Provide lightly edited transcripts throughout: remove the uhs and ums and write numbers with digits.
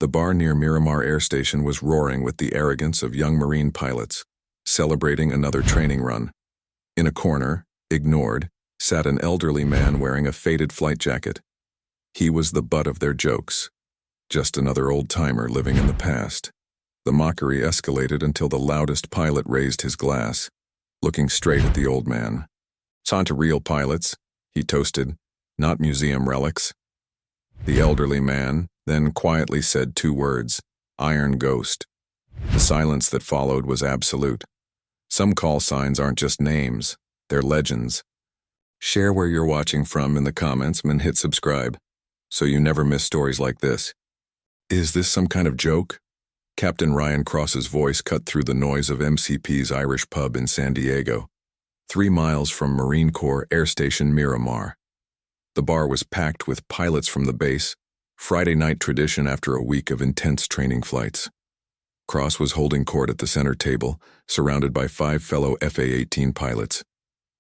The bar near Miramar Air Station was roaring with the arrogance of young Marine pilots, celebrating another training run. In a corner, ignored, sat an elderly man wearing a faded flight jacket. He was the butt of their jokes. Just another old-timer living in the past. The mockery escalated until the loudest pilot raised his glass, looking straight at the old man. "It's on to real pilots," he toasted, "not museum relics." The elderly man then quietly said two words, "Iron Ghost." The silence that followed was absolute. Some call signs aren't just names, they're legends. Share where you're watching from in the comments and hit subscribe, so you never miss stories like this. Is this some kind of joke? Captain Ryan Cross's voice cut through the noise of MCP's Irish pub in San Diego, 3 miles from Marine Corps Air Station Miramar. The bar was packed with pilots from the base, Friday night tradition after a week of intense training flights. Cross was holding court at the center table, surrounded by 5 fellow FA-18 pilots.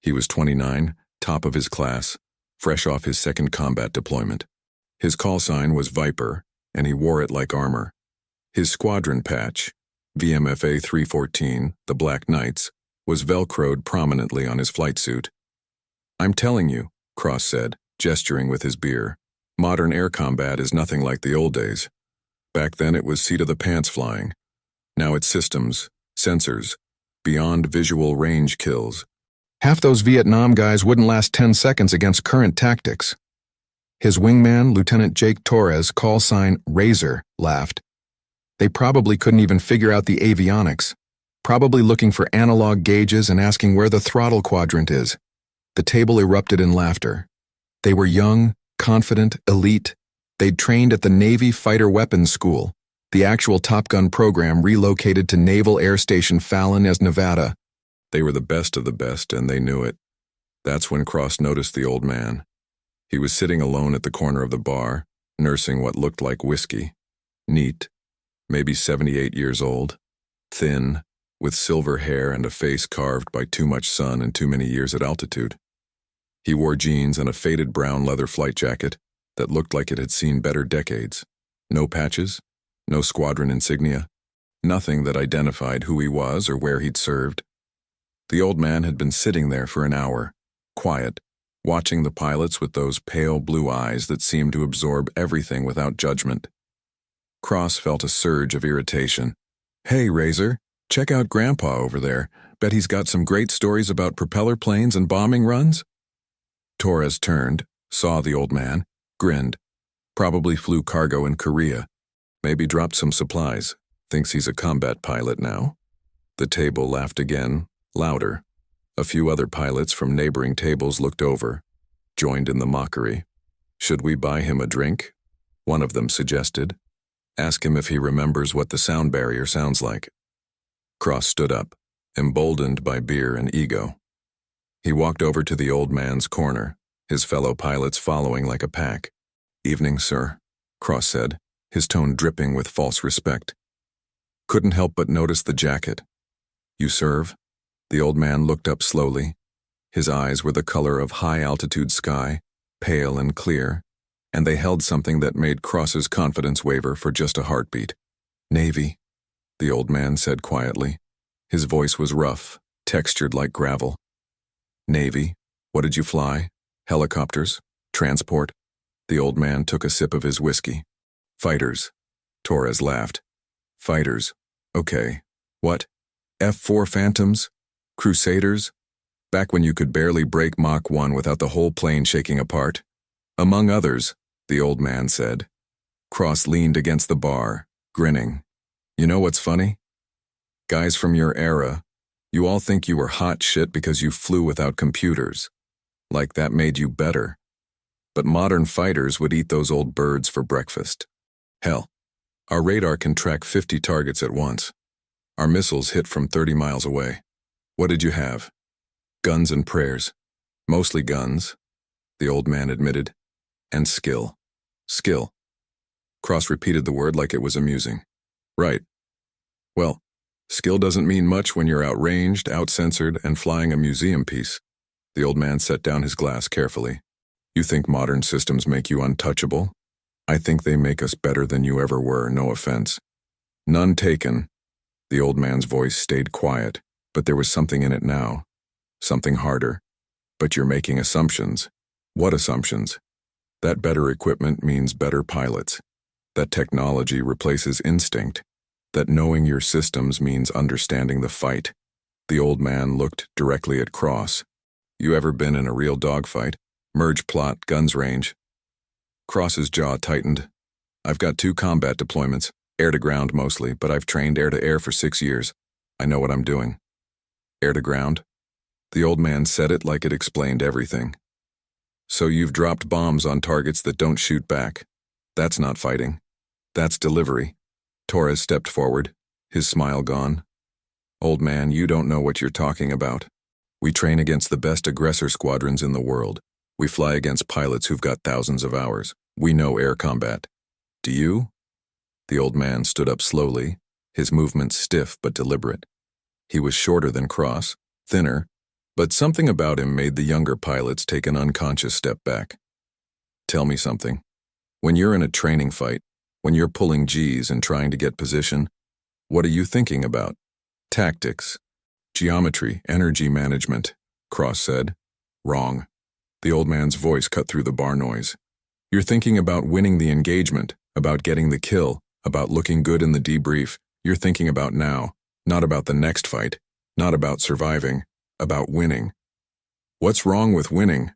He was 29, top of his class, fresh off his second combat deployment. His call sign was Viper, and he wore it like armor. His squadron patch, VMFA 314, the Black Knights, was velcroed prominently on his flight suit. "I'm telling you," Cross said, gesturing with his beer, "modern air combat is nothing like the old days. Back then it was seat-of-the-pants flying. Now it's systems, sensors, beyond visual range kills. Half those Vietnam guys wouldn't last 10 seconds against current tactics." His wingman, Lieutenant Jake Torres, call sign Razor, laughed. "They probably couldn't even figure out the avionics. Probably looking for analog gauges and asking where the throttle quadrant is." The table erupted in laughter. They were young, confident, elite. They'd trained at the Navy Fighter Weapons School, the actual Top Gun program relocated to Naval Air Station Fallon as Nevada. They were the best of the best, and they knew it. That's when Cross noticed the old man. He was sitting alone at the corner of the bar, nursing what looked like whiskey. Neat, maybe 78 years old, thin, with silver hair and a face carved by too much sun and too many years at altitude. He wore jeans and a faded brown leather flight jacket that looked like it had seen better decades. No patches, no squadron insignia, nothing that identified who he was or where he'd served. The old man had been sitting there for an hour, quiet, watching the pilots with those pale blue eyes that seemed to absorb everything without judgment. Cross felt a surge of irritation. "Hey, Razor, check out Grandpa over there. Bet he's got some great stories about propeller planes and bombing runs?" Torres turned, saw the old man, grinned. Probably flew cargo in Korea. Maybe dropped some supplies. Thinks he's a combat pilot now. The table laughed again, louder. A few other pilots from neighboring tables looked over, joined in the mockery. "Should we buy him a drink?" one of them suggested. "Ask him if he remembers what the sound barrier sounds like." Cross stood up, emboldened by beer and ego. He walked over to the old man's corner, his fellow pilots following like a pack. "Evening, sir," Cross said, his tone dripping with false respect. Couldn't help but notice the jacket. "You serve?" The old man looked up slowly. His eyes were the color of high-altitude sky, pale and clear, and they held something that made Cross's confidence waver for just a heartbeat. "Navy," the old man said quietly. His voice was rough, textured like gravel. "Navy? What did you fly? Helicopters? Transport?" The old man took a sip of his whiskey. "Fighters." Torres laughed. "Fighters. Okay. What? F-4 Phantoms? Crusaders? Back when you could barely break Mach 1 without the whole plane shaking apart?" "Among others," the old man said. Cross leaned against the bar, grinning. "You know what's funny? Guys from your era, you all think you were hot shit because you flew without computers. Like that made you better. But modern fighters would eat those old birds for breakfast. Hell, our radar can track 50 targets at once. Our missiles hit from 30 miles away. What did you have?" "Guns and prayers. Mostly guns," the old man admitted. "And skill." "Skill." Cross repeated the word like it was amusing. "Right. Well, skill doesn't mean much when you're outranged, outcensored, and flying a museum piece." The old man set down his glass carefully. "You think modern systems make you untouchable?" I think they make us better than you ever were, no offense. None taken. The old man's voice stayed quiet, but there was something in it now. Something harder. But you're making assumptions. What assumptions? That better equipment means better pilots. That technology replaces instinct. That knowing your systems means understanding the fight. The old man looked directly at Cross. You ever been in a real dogfight? Merge plot, guns range. Cross's jaw tightened. I've got 2 combat deployments, air-to-ground mostly, but I've trained air-to-air for 6 years. I know what I'm doing. Air-to-ground? The old man said it like it explained everything. So you've dropped bombs on targets that don't shoot back. That's not fighting. That's delivery. Torres stepped forward, his smile gone. Old man, you don't know what you're talking about. We train against the best aggressor squadrons in the world. We fly against pilots who've got thousands of hours. We know air combat. Do you? The old man stood up slowly, his movements stiff but deliberate. He was shorter than Cross, thinner, but something about him made the younger pilots take an unconscious step back. Tell me something. When you're in a training fight, when you're pulling G's and trying to get position, what are you thinking about? Tactics, geometry, energy management, Cross said. Wrong. The old man's voice cut through the bar noise. You're thinking about winning the engagement, about getting the kill, about looking good in the debrief. You're thinking about now, not about the next fight, not about surviving, about winning. What's wrong with winning?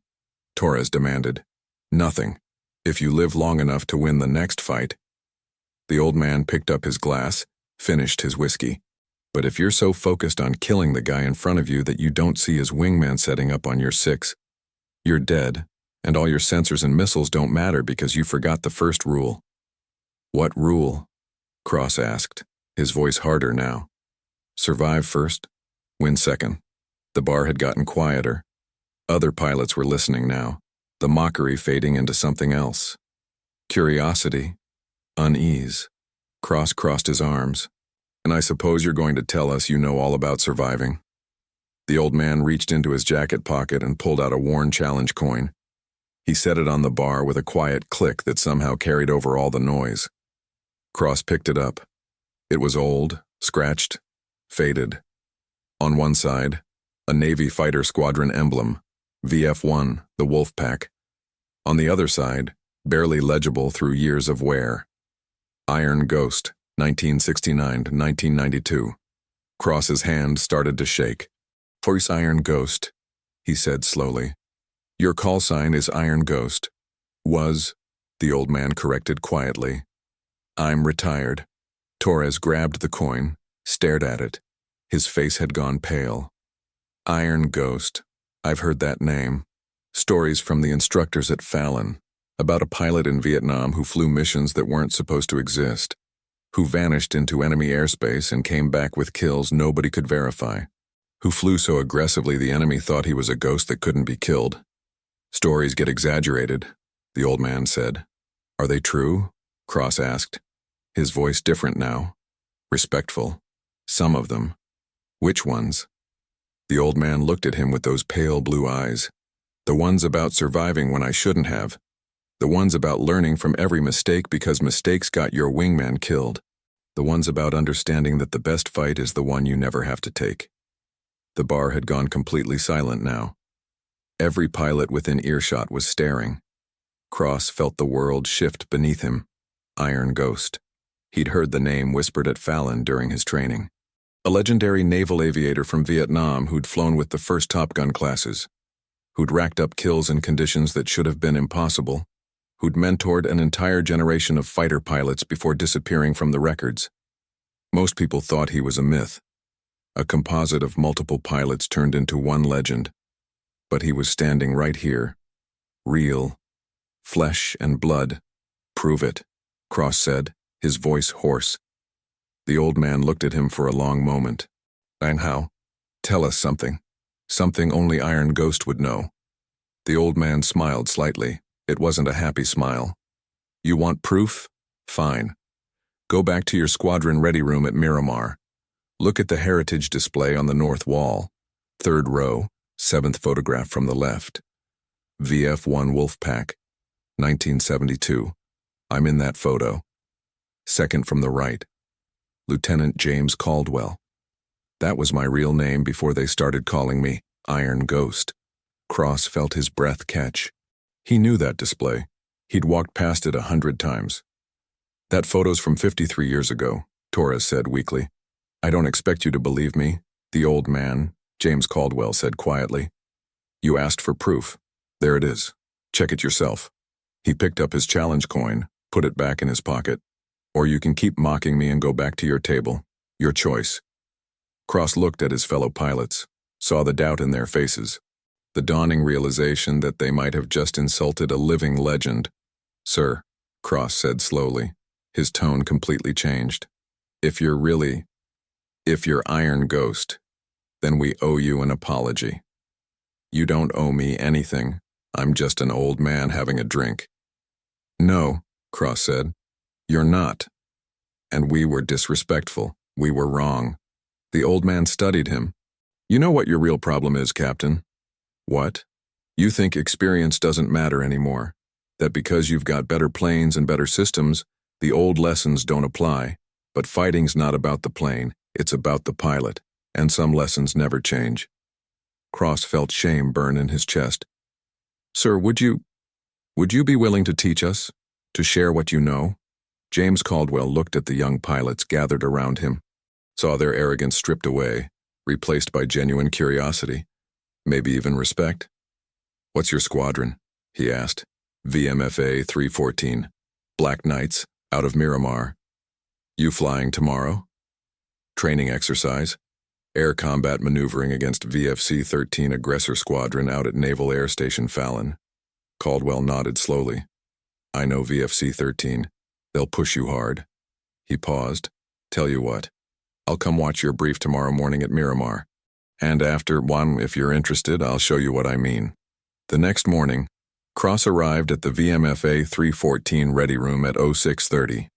Torres demanded. Nothing, if you live long enough to win the next fight. The old man picked up his glass, finished his whiskey. But if you're so focused on killing the guy in front of you that you don't see his wingman setting up on your 6, you're dead, and all your sensors and missiles don't matter because you forgot the first rule. What rule? Cross asked, his voice harder now. Survive first, win second. The bar had gotten quieter. Other pilots were listening now, the mockery fading into something else. Curiosity, unease. Cross crossed his arms. And I suppose you're going to tell us you know all about surviving. The old man reached into his jacket pocket and pulled out a worn challenge coin. He set it on the bar with a quiet click that somehow carried over all the noise. Cross picked it up. It was old, scratched, faded. On one side, a Navy fighter squadron emblem, VF-1, the Wolf Pack. On the other side, barely legible through years of wear, Iron Ghost, 1969 to 1992. Cross's hand started to shake. Voice Iron Ghost, he said slowly. Your call sign is Iron Ghost. Was, the old man corrected quietly. I'm retired. Torres grabbed the coin, stared at it. His face had gone pale. Iron Ghost. I've heard that name. Stories from the instructors at Fallon, about a pilot in Vietnam who flew missions that weren't supposed to exist, who vanished into enemy airspace and came back with kills nobody could verify, who flew so aggressively the enemy thought he was a ghost that couldn't be killed. Stories get exaggerated, the old man said. Are they true? Cross asked, his voice different now, respectful. Some of them. Which ones? The old man looked at him with those pale blue eyes. The ones about surviving when I shouldn't have. The ones about learning from every mistake because mistakes got your wingman killed. The ones about understanding that the best fight is the one you never have to take. The bar had gone completely silent now. Every pilot within earshot was staring. Cross felt the world shift beneath him. Iron Ghost. He'd heard the name whispered at Fallon during his training. A legendary naval aviator from Vietnam who'd flown with the first Top Gun classes, who'd racked up kills in conditions that should have been impossible, who'd mentored an entire generation of fighter pilots before disappearing from the records. Most people thought he was a myth, a composite of multiple pilots turned into one legend. But he was standing right here, real, flesh and blood. Prove it, Cross said, his voice hoarse. The old man looked at him for a long moment. And how? Tell us something. Something only Iron Ghost would know. The old man smiled slightly. It wasn't a happy smile. You want proof? Fine. Go back to your squadron ready room at Miramar. Look at the heritage display on the north wall. 3rd row, 7th photograph from the left. VF-1 Wolf Pack, 1972. I'm in that photo. Second from the right. Lieutenant James Caldwell. That was my real name before they started calling me Iron Ghost. Cross felt his breath catch. He knew that display. He'd walked past it 100 times. That photo's from 53 years ago, Torres said weakly. I don't expect you to believe me, the old man, James Caldwell said quietly. You asked for proof. There it is. Check it yourself. He picked up his challenge coin, put it back in his pocket. Or you can keep mocking me and go back to your table. Your choice. Cross looked at his fellow pilots, saw the doubt in their faces, the dawning realization that they might have just insulted a living legend. Sir, Cross said slowly, his tone completely changed. If you're Iron Ghost, then we owe you an apology. You don't owe me anything. I'm just an old man having a drink. No, Cross said. You're not. And we were disrespectful. We were wrong. The old man studied him. You know what your real problem is, Captain? What? You think experience doesn't matter anymore. That because you've got better planes and better systems, the old lessons don't apply. But fighting's not about the plane, it's about the pilot. And some lessons never change. Cross felt shame burn in his chest. Sir, would you be willing to teach us? To share what you know? James Caldwell looked at the young pilots gathered around him, saw their arrogance stripped away, replaced by genuine curiosity, maybe even respect. What's your squadron? He asked. VMFA 314. Black Knights, out of Miramar. You flying tomorrow? Training exercise. Air combat maneuvering against VFC-13 aggressor squadron out at Naval Air Station Fallon. Caldwell nodded slowly. I know VFC-13. They'll push you hard. He paused. Tell you what, I'll come watch your brief tomorrow morning at Miramar. And after one, if you're interested, I'll show you what I mean. The next morning, Cross arrived at the VMFA 314 ready room at 0630.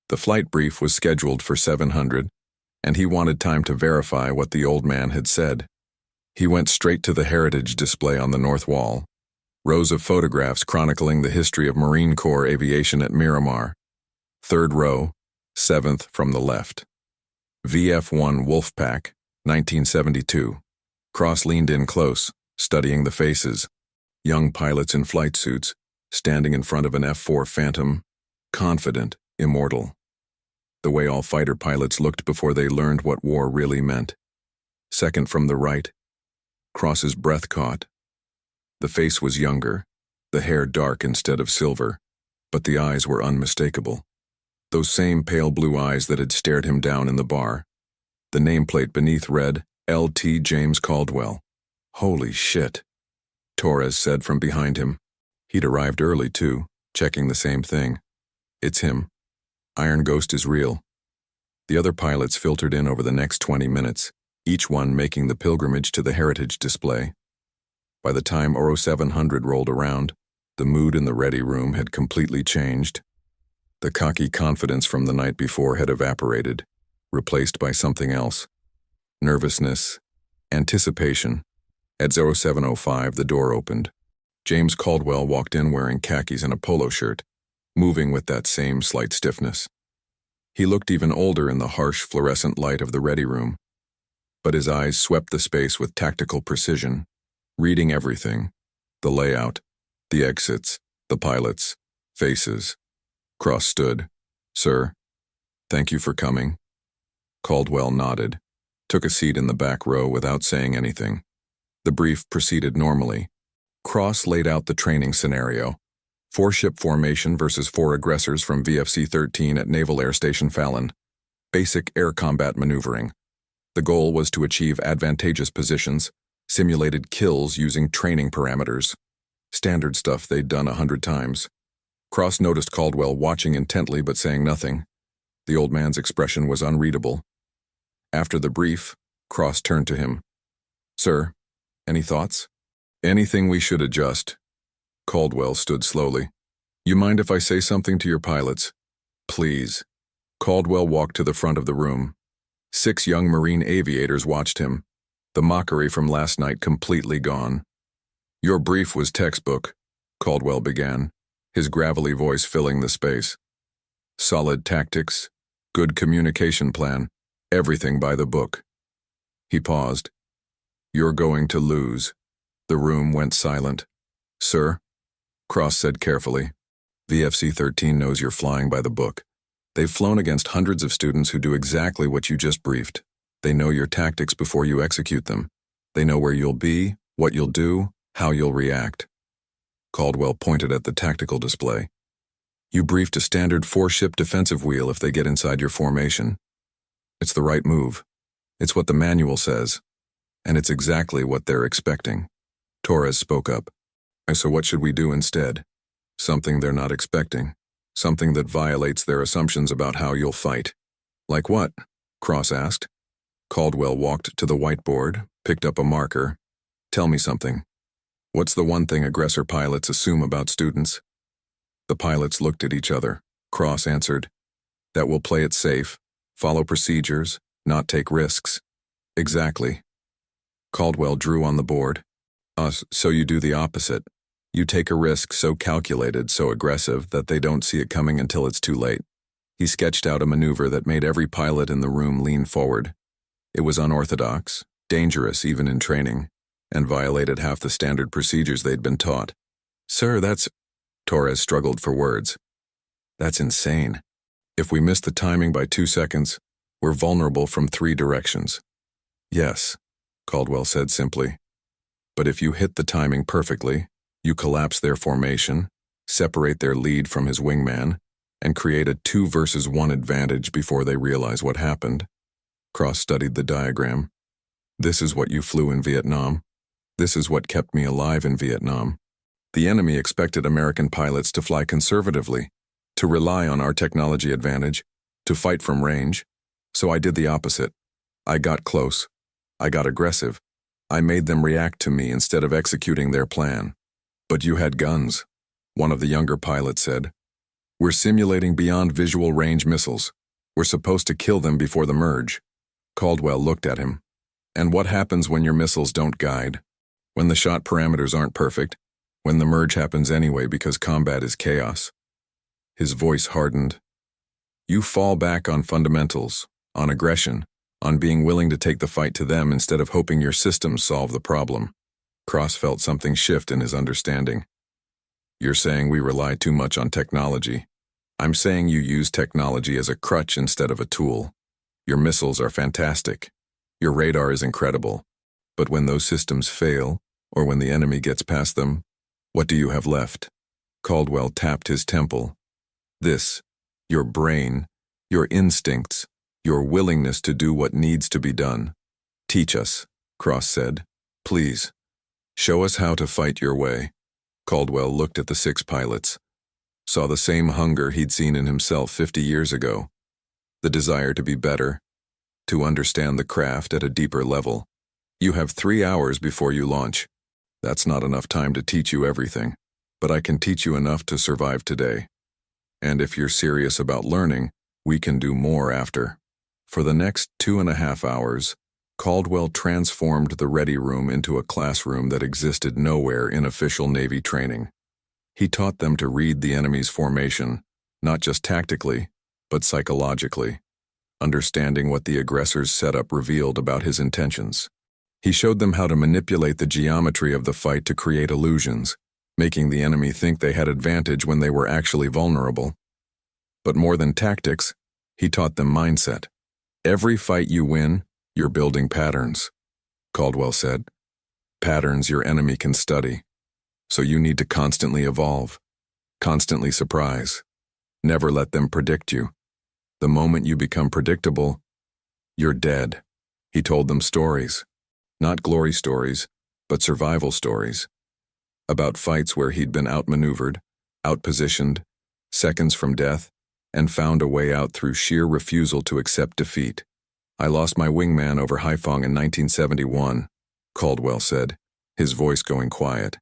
The flight brief was scheduled for 700, and he wanted time to verify what the old man had said. He went straight to the heritage display on the north wall. Rows of photographs chronicling the history of Marine Corps aviation at Miramar. Third row, seventh from the left. VF-1 Wolfpack, 1972. Cross leaned in close, studying the faces. Young pilots in flight suits, standing in front of an F-4 Phantom, confident, immortal. The way all fighter pilots looked before they learned what war really meant. Second from the right. Cross's breath caught. The face was younger, the hair dark instead of silver, but the eyes were unmistakable. Those same pale blue eyes that had stared him down in the bar. The nameplate beneath read, L.T. James Caldwell. Holy shit, Torres said from behind him. He'd arrived early too, checking the same thing. It's him. Iron Ghost is real. The other pilots filtered in over the next 20 minutes, each one making the pilgrimage to the heritage display. By the time 0700 rolled around, the mood in the ready room had completely changed. The cocky confidence from the night before had evaporated, replaced by something else. Nervousness, anticipation. At 0705, the door opened. James Caldwell walked in wearing khakis and a polo shirt, moving with that same slight stiffness. He looked even older in the harsh fluorescent light of the ready room, but his eyes swept the space with tactical precision, reading everything, the layout, the exits, the pilots, faces. Cross stood. Sir, thank you for coming. Caldwell nodded, took a seat in the back row without saying anything. The brief proceeded normally. Cross laid out the training scenario. 4-ship formation versus 4 aggressors from VFC-13 at Naval Air Station Fallon. Basic air combat maneuvering. The goal was to achieve advantageous positions, simulated kills using training parameters. Standard stuff they'd done 100 times. Cross noticed Caldwell watching intently but saying nothing. The old man's expression was unreadable. After the brief, Cross turned to him. Sir, any thoughts? Anything we should adjust? Caldwell stood slowly. You mind if I say something to your pilots? Please. Caldwell walked to the front of the room. 6 young Marine aviators watched him, the mockery from last night completely gone. Your brief was textbook, Caldwell began. his gravelly voice filling the space. Solid tactics, good communication plan, everything by the book. He paused. You're going to lose. The room went silent. Sir? Cross said carefully. VFC-13 knows you're flying by the book. They've flown against hundreds of students who do exactly what you just briefed. They know your tactics before you execute them. They know where you'll be, what you'll do, how you'll react. Caldwell pointed at the tactical display. You briefed a standard 4-ship defensive wheel if they get inside your formation. It's the right move. It's what the manual says. And it's exactly what they're expecting. Torres spoke up. So what should we do instead? Something they're not expecting. Something that violates their assumptions about how you'll fight. Like what? Cross asked. Caldwell walked to the whiteboard, picked up a marker. Tell me something. What's the one thing aggressor pilots assume about students? The pilots looked at each other. Cross answered. That we'll play it safe, follow procedures, not take risks. Exactly. Caldwell drew on the board. So you do the opposite. You take a risk so calculated, so aggressive, that they don't see it coming until it's too late. He sketched out a maneuver that made every pilot in the room lean forward. It was unorthodox, dangerous even in training, and violated half the standard procedures they'd been taught. Sir, that's... Torres struggled for words. That's insane. If we miss the timing by 2 seconds, we're vulnerable from 3 directions. Yes, Caldwell said simply. But if you hit the timing perfectly, you collapse their formation, separate their lead from his wingman, and create a 2 versus 1 advantage before they realize what happened. Cross studied the diagram. This is what you flew in Vietnam. This is what kept me alive in Vietnam. The enemy expected American pilots to fly conservatively, to rely on our technology advantage, to fight from range. So I did the opposite. I got close. I got aggressive. I made them react to me instead of executing their plan. But you had guns, one of the younger pilots said. We're simulating beyond visual range missiles. We're supposed to kill them before the merge. Caldwell looked at him. And what happens when your missiles don't guide? When the shot parameters aren't perfect? When the merge happens anyway because combat is chaos? His voice hardened. You fall back on fundamentals, on aggression, on being willing to take the fight to them instead of hoping your systems solve the problem. Cross felt something shift in his understanding. You're saying we rely too much on technology. I'm saying you use technology as a crutch instead of a tool. Your missiles are fantastic. Your radar is incredible. But when those systems fail, or when the enemy gets past them, what do you have left? Caldwell tapped his temple. This, your brain, your instincts, your willingness to do what needs to be done. Teach us, Cross said. Please. Show us how to fight your way. Caldwell looked at the 6 pilots. Saw the same hunger he'd seen in himself 50 years ago. The desire to be better. To understand the craft at a deeper level. You have 3 hours before you launch. That's not enough time to teach you everything, but I can teach you enough to survive today. And if you're serious about learning, we can do more after. For the next 2.5 hours, Caldwell transformed the ready room into a classroom that existed nowhere in official Navy training. He taught them to read the enemy's formation, not just tactically, but psychologically, understanding what the aggressor's setup revealed about his intentions. He showed them how to manipulate the geometry of the fight to create illusions, making the enemy think they had advantage when they were actually vulnerable. But more than tactics, he taught them mindset. Every fight you win, you're building patterns, Caldwell said. Patterns your enemy can study. So you need to constantly evolve, constantly surprise. Never let them predict you. The moment you become predictable, you're dead. He told them stories. Not glory stories, but survival stories. About fights where he'd been outmaneuvered, outpositioned, seconds from death, and found a way out through sheer refusal to accept defeat. I lost my wingman over Haiphong in 1971, Caldwell said, his voice going quiet.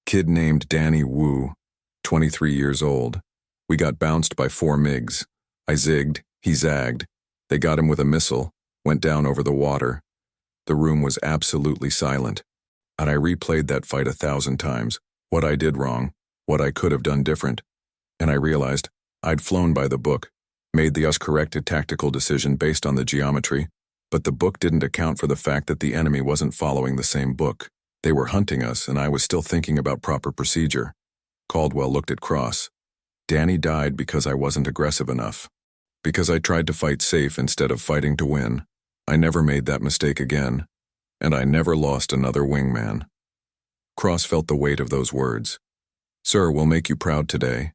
Kid named Danny Wu, 23 years old. We got bounced by 4 MiGs. I zigged, he zagged. They got him with a missile, went down over the water. The room was absolutely silent. And I replayed that fight 1,000 times. What I did wrong, what I could have done different, And I realized I'd flown by the book, made the us-corrected tactical decision based on the geometry, but the book didn't account for the fact that the enemy wasn't following the same book. They were hunting us, and I was still thinking about proper procedure. Caldwell looked at Cross. Danny died because I wasn't aggressive enough. Because I tried to fight safe instead of fighting to win. I never made that mistake again, and I never lost another wingman. Cross felt the weight of those words. Sir, we'll make you proud today.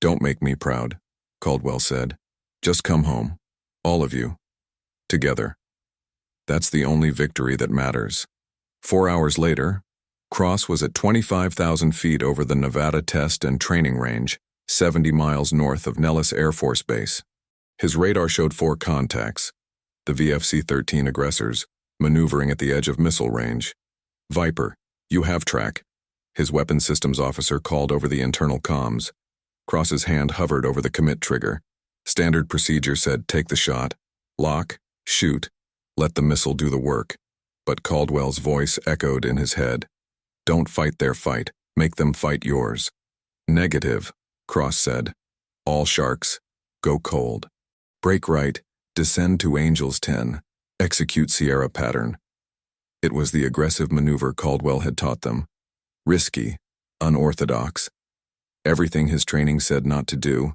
Don't make me proud, Caldwell said. Just come home. All of you. Together. That's the only victory that matters. 4 hours later, Cross was at 25,000 feet over the Nevada Test and Training Range, 70 miles north of Nellis Air Force Base. His radar showed 4 contacts, the VFC-13 aggressors, maneuvering at the edge of missile range. Viper, you have track, his weapons systems officer called over the internal comms. Cross's hand hovered over the commit trigger. Standard procedure said take the shot, lock, shoot, let the missile do the work. But Caldwell's voice echoed in his head. Don't fight their fight, make them fight yours. Negative, Cross said. All sharks, go cold. Break right, descend to Angels 10, execute Sierra pattern. It was the aggressive maneuver Caldwell had taught them. Risky, unorthodox. Everything his training said not to do,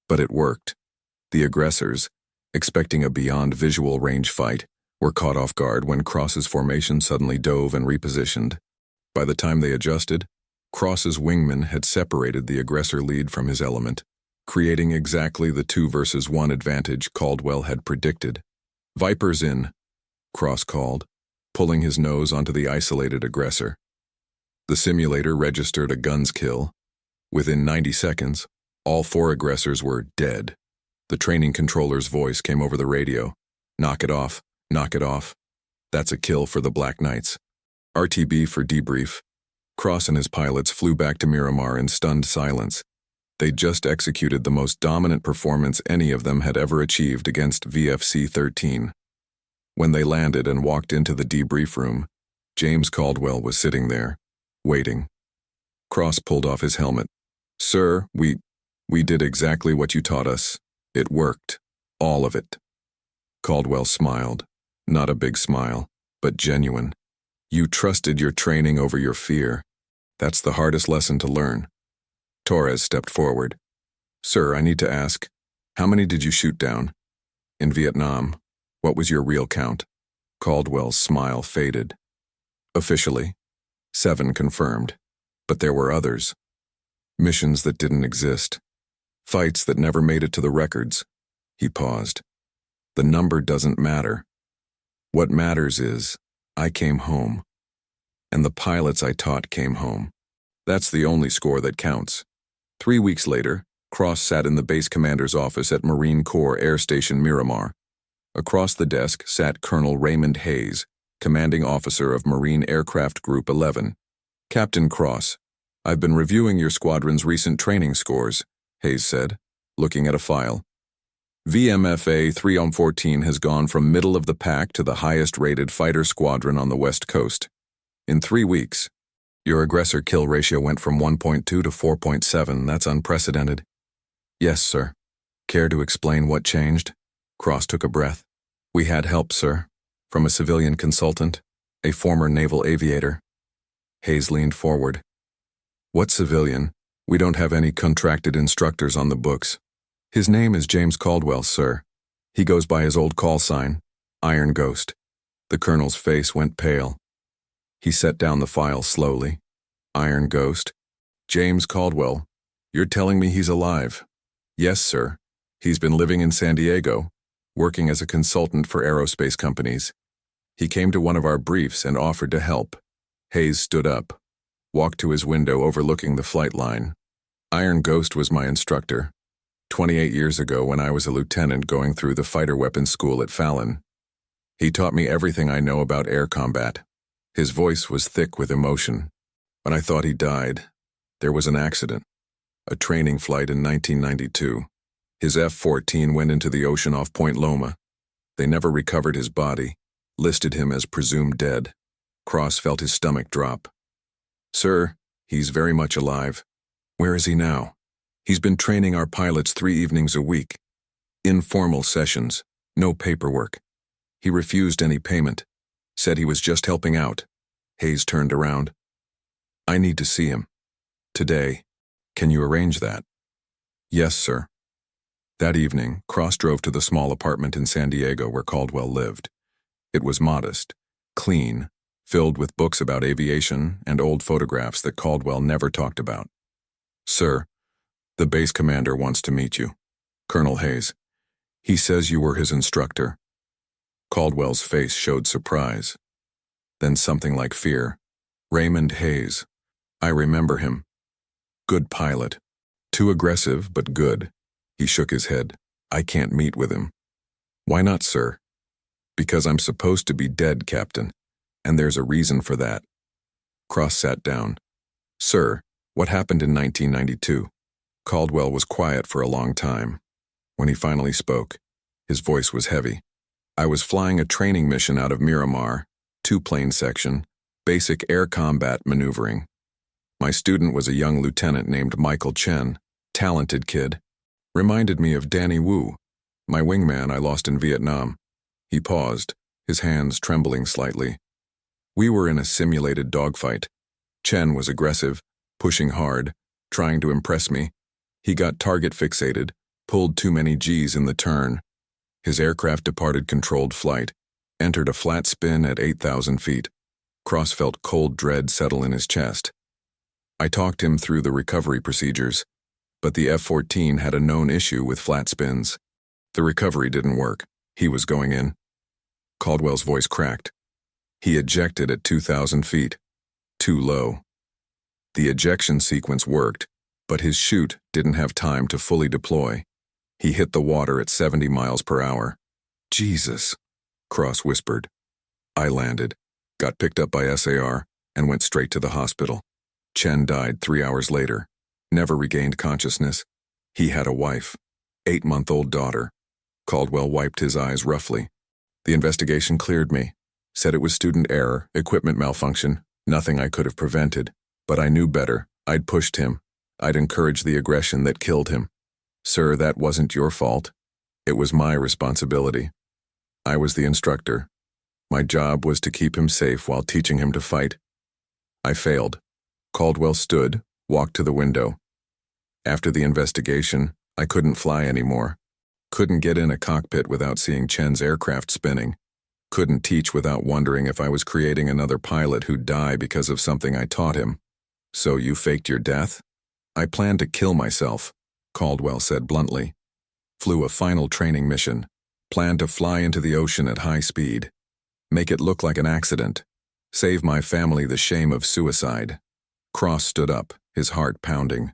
but it worked. The aggressors, expecting a beyond visual range fight, were caught off guard when Cross's formation suddenly dove and repositioned. By the time they adjusted, Cross's wingman had separated the aggressor lead from his element, creating exactly the 2 versus 1 advantage Caldwell had predicted. Vipers in, Cross called, pulling his nose onto the isolated aggressor. The simulator registered a guns kill. Within 90 seconds, all 4 aggressors were dead. The training controller's voice came over the radio. Knock it off, knock it off. That's a kill for the Black Knights. RTB for debrief. Cross and his pilots flew back to Miramar in stunned silence. They'd just executed the most dominant performance any of them had ever achieved against VFC-13. When they landed and walked into the debrief room, James Caldwell was sitting there, waiting. Cross pulled off his helmet. Sir, we did exactly what you taught us. It worked. All of it. Caldwell smiled. Not a big smile, but genuine. You trusted your training over your fear. That's the hardest lesson to learn. Torres stepped forward. Sir, I need to ask, how many did you shoot down? In Vietnam, what was your real count? Caldwell's smile faded. Officially, 7 confirmed, but there were others. Missions that didn't exist. Fights that never made it to the records. He paused. The number doesn't matter. What matters is, I came home. And the pilots I taught came home. That's the only score that counts. 3 weeks later, Cross sat in the base commander's office at Marine Corps Air Station Miramar. Across the desk sat Colonel Raymond Hayes, commanding officer of Marine Aircraft Group 11. Captain Cross, I've been reviewing your squadron's recent training scores, Hayes said, looking at a file. VMFA 3-14 has gone from middle of the pack to the highest-rated fighter squadron on the West Coast. In 3 weeks, your aggressor kill ratio went from 1.2 to 4.7. That's unprecedented. Yes, sir. Care to explain what changed? Cross took a breath. We had help, sir, from a civilian consultant, a former naval aviator. Hayes leaned forward. What civilian? We don't have any contracted instructors on the books. His name is James Caldwell, sir. He goes by his old call sign, Iron Ghost. The colonel's face went pale. He set down the file slowly. Iron Ghost. James Caldwell. You're telling me he's alive? Yes, sir. He's been living in San Diego, working as a consultant for aerospace companies. He came to one of our briefs and offered to help. Hayes stood up, walked to his window overlooking the flight line. Iron Ghost was my instructor, 28 years ago when I was a lieutenant going through the fighter weapons school at Fallon. He taught me everything I know about air combat. His voice was thick with emotion. When I thought he died, there was an accident. A training flight in 1992. His F-14 went into the ocean off Point Loma. They never recovered his body, listed him as presumed dead. Cross felt his stomach drop. Sir, he's very much alive. Where is he now? He's been training our pilots 3 evenings a week. Informal sessions, no paperwork. He refused any payment, said he was just helping out. Hayes turned around. I need to see him. Today. Can you arrange that? Yes, sir. That evening, Cross drove to the small apartment in San Diego where Caldwell lived. It was modest, clean, filled with books about aviation and old photographs that Caldwell never talked about. Sir, the base commander wants to meet you. Colonel Hayes. He says you were his instructor. Caldwell's face showed surprise. Then something like fear. Raymond Hayes. I remember him. Good pilot. Too aggressive, but good. He shook his head. I can't meet with him. Why not, sir? Because I'm supposed to be dead, Captain, and there's a reason for that. Cross sat down. Sir, what happened in 1992? Caldwell was quiet for a long time. When he finally spoke, his voice was heavy. I was flying a training mission out of Miramar, 2-plane section, basic air combat maneuvering. My student was a young lieutenant named Michael Chen, talented kid. Reminded me of Danny Wu, my wingman I lost in Vietnam. He paused, his hands trembling slightly. We were in a simulated dogfight. Chen was aggressive, pushing hard, trying to impress me. He got target fixated, pulled too many Gs in the turn. His aircraft departed controlled flight, entered a flat spin at 8,000 feet. Cross felt cold dread settle in his chest. I talked him through the recovery procedures, but the F-14 had a known issue with flat spins. The recovery didn't work. He was going in. Caldwell's voice cracked. He ejected at 2,000 feet. Too low. The ejection sequence worked, but his chute didn't have time to fully deploy. He hit the water at 70 miles per hour. Jesus, Cross whispered. I landed, got picked up by SAR, and went straight to the hospital. Chen died 3 hours later, never regained consciousness. He had a wife, 8-month-old daughter. Caldwell wiped his eyes roughly. The investigation cleared me, said it was student error, equipment malfunction, nothing I could have prevented. But I knew better. I'd pushed him. I'd encouraged the aggression that killed him. Sir, that wasn't your fault. It was my responsibility. I was the instructor. My job was to keep him safe while teaching him to fight. I failed. Caldwell stood, walked to the window. After the investigation, I couldn't fly anymore. Couldn't get in a cockpit without seeing Chen's aircraft spinning. Couldn't teach without wondering if I was creating another pilot who'd die because of something I taught him. So you faked your death? I planned to kill myself, Caldwell said bluntly. Flew a final training mission. Planned to fly into the ocean at high speed. Make it look like an accident. Save my family the shame of suicide. Cross stood up, his heart pounding.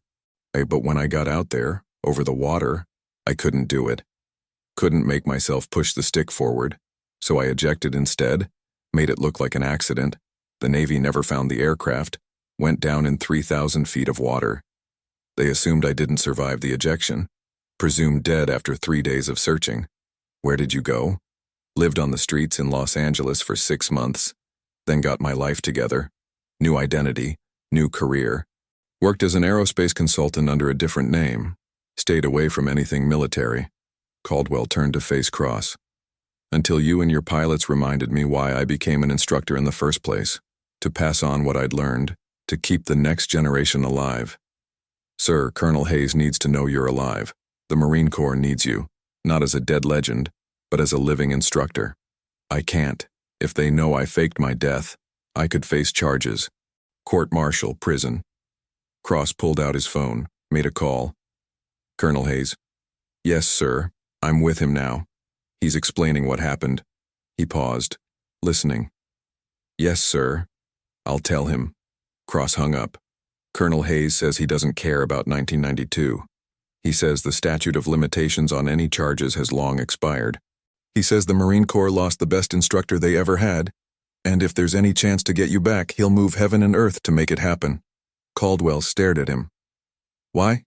But when I got out there, over the water, I couldn't do it. Couldn't make myself push the stick forward, so I ejected instead, made it look like an accident. The Navy never found the aircraft, went down in 3,000 feet of water. They assumed I didn't survive the ejection, presumed dead after 3 days of searching. Where did you go? Lived on the streets in Los Angeles for 6 months, then got my life together. New identity, new career. Worked as an aerospace consultant under a different name. Stayed away from anything military. Caldwell turned to face Cross. Until you and your pilots reminded me why I became an instructor in the first place. To pass on what I'd learned, to keep the next generation alive. Sir, Colonel Hayes needs to know you're alive. The Marine Corps needs you, not as a dead legend, but as a living instructor. I can't. If they know I faked my death, I could face charges. Court-martial, prison. Cross pulled out his phone, made a call. Colonel Hayes. Yes, sir. I'm with him now. He's explaining what happened. He paused, listening. Yes, sir. I'll tell him. Cross hung up. Colonel Hayes says he doesn't care about 1992. He says the statute of limitations on any charges has long expired. He says the Marine Corps lost the best instructor they ever had, and if there's any chance to get you back, he'll move heaven and earth to make it happen. Caldwell stared at him. Why?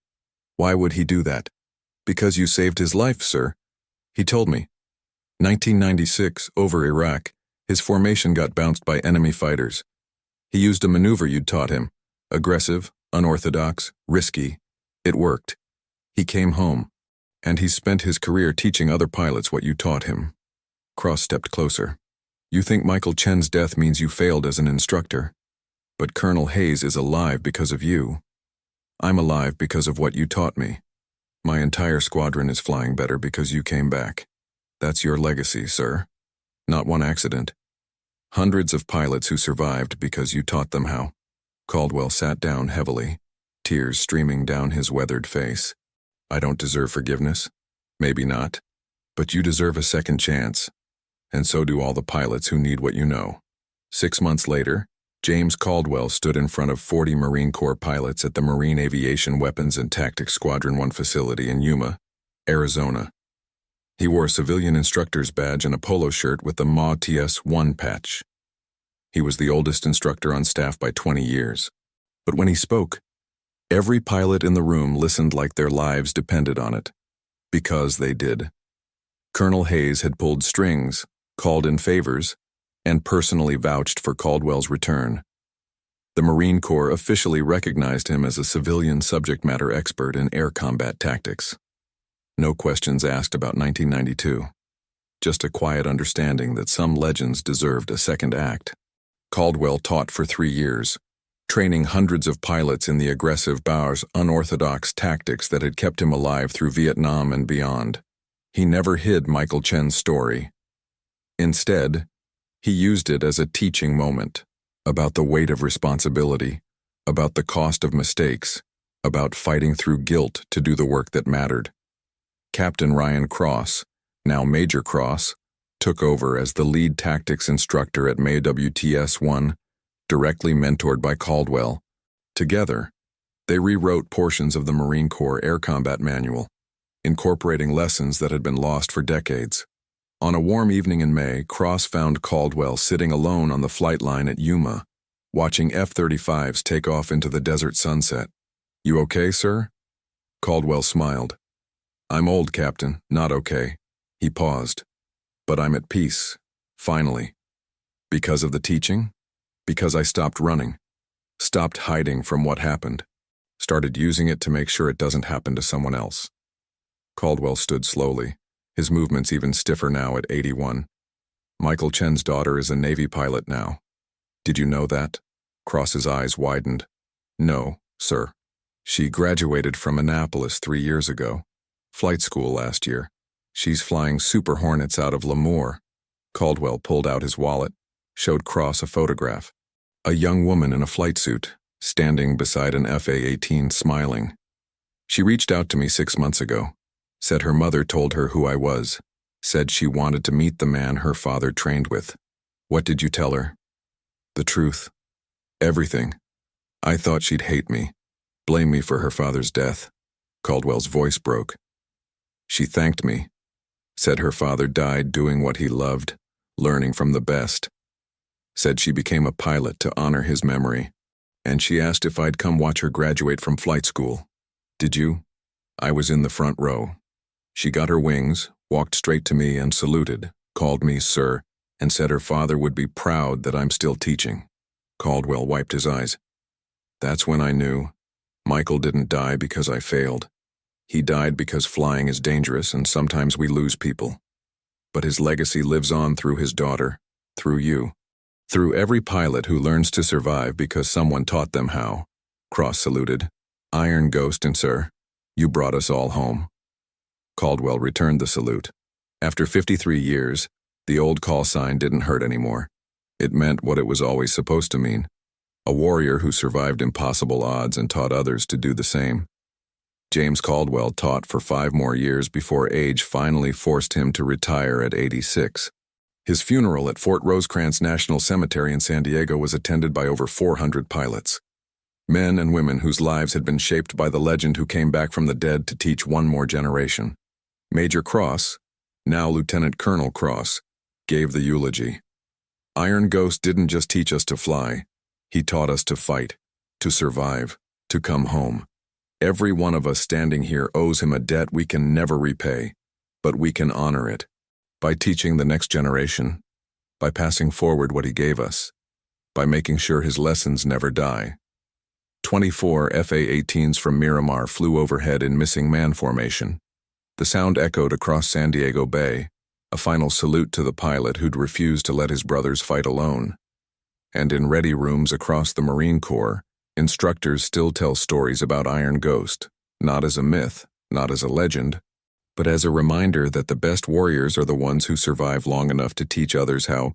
Why would he do that? Because you saved his life, sir. He told me. 1996, over Iraq, his formation got bounced by enemy fighters. He used a maneuver you'd taught him. Aggressive, unorthodox, risky. It worked. He came home, and he spent his career teaching other pilots what you taught him. Cross stepped closer. You think Michael Chen's death means you failed as an instructor, but Colonel Hayes is alive because of you. I'm alive because of what you taught me. My entire squadron is flying better because you came back. That's your legacy, sir. Not one accident. Hundreds of pilots who survived because you taught them how. Caldwell sat down heavily, tears streaming down his weathered face. I don't deserve forgiveness. Maybe not. But you deserve a second chance. And so do all the pilots who need what you know. 6 months later, James Caldwell stood in front of 40 Marine Corps pilots at the Marine Aviation Weapons and Tactics Squadron 1 facility in Yuma, Arizona. He wore a civilian instructor's badge and a polo shirt with the MA TS-1 patch. He was the oldest instructor on staff by 20 years. But when he spoke, every pilot in the room listened like their lives depended on it. Because they did. Colonel Hayes had pulled strings, called in favors, and personally vouched for Caldwell's return. The Marine Corps officially recognized him as a civilian subject matter expert in air combat tactics. No questions asked about 1992. Just a quiet understanding that some legends deserved a second act. Caldwell taught for 3 years, training hundreds of pilots in the aggressive Bauer's unorthodox tactics that had kept him alive through Vietnam and beyond. He never hid Michael Chen's story. Instead, he used it as a teaching moment, about the weight of responsibility, about the cost of mistakes, about fighting through guilt to do the work that mattered. Captain Ryan Cross, now Major Cross, took over as the lead tactics instructor at MAWTS-1, directly mentored by Caldwell. Together, they rewrote portions of the Marine Corps Air Combat Manual, incorporating lessons that had been lost for decades. On a warm evening in May, Cross found Caldwell sitting alone on the flight line at Yuma, watching F-35s take off into the desert sunset. You okay, sir? Caldwell smiled. I'm old, Captain, not okay. He paused. But I'm at peace, finally. Because of the teaching? Because I stopped running. Stopped hiding from what happened. Started using it to make sure it doesn't happen to someone else. Caldwell stood slowly, his movements even stiffer now at 81. Michael Chen's daughter is a Navy pilot now. Did you know that? Cross's eyes widened. No, sir. She graduated from Annapolis 3 years ago. Flight school last year. She's flying Super Hornets out of Lemoore. Caldwell pulled out his wallet, showed Cross a photograph. A young woman in a flight suit, standing beside an FA-18 smiling. She reached out to me 6 months ago. Said her mother told her who I was. Said she wanted to meet the man her father trained with. What did you tell her? The truth. Everything. I thought she'd hate me, blame me for her father's death. Caldwell's voice broke. She thanked me. Said her father died doing what he loved, learning from the best. Said she became a pilot to honor his memory. And she asked if I'd come watch her graduate from flight school. Did you? I was in the front row. She got her wings, walked straight to me and saluted, called me sir, and said her father would be proud that I'm still teaching. Caldwell wiped his eyes. That's when I knew. Michael didn't die because I failed. He died because flying is dangerous and sometimes we lose people. But his legacy lives on through his daughter, through you. Through every pilot who learns to survive because someone taught them how. Cross saluted. Iron Ghost and sir, you brought us all home. Caldwell returned the salute. After 53 years, the old call sign didn't hurt anymore. It meant what it was always supposed to mean. A warrior who survived impossible odds and taught others to do the same. James Caldwell taught for 5 more years before age finally forced him to retire at 86. His funeral at Fort Rosecrans National Cemetery in San Diego was attended by over 400 pilots. Men and women whose lives had been shaped by the legend who came back from the dead to teach one more generation. Major Cross, now Lieutenant Colonel Cross, gave the eulogy. Iron Ghost didn't just teach us to fly. He taught us to fight, to survive, to come home. Every one of us standing here owes him a debt we can never repay, but we can honor it. By teaching the next generation, by passing forward what he gave us, by making sure his lessons never die. 24 FA-18s from Miramar flew overhead in missing man formation. The sound echoed across San Diego Bay, a final salute to the pilot who'd refused to let his brothers fight alone. And in ready rooms across the Marine Corps, instructors still tell stories about Iron Ghost, not as a myth, not as a legend, but as a reminder that the best warriors are the ones who survive long enough to teach others how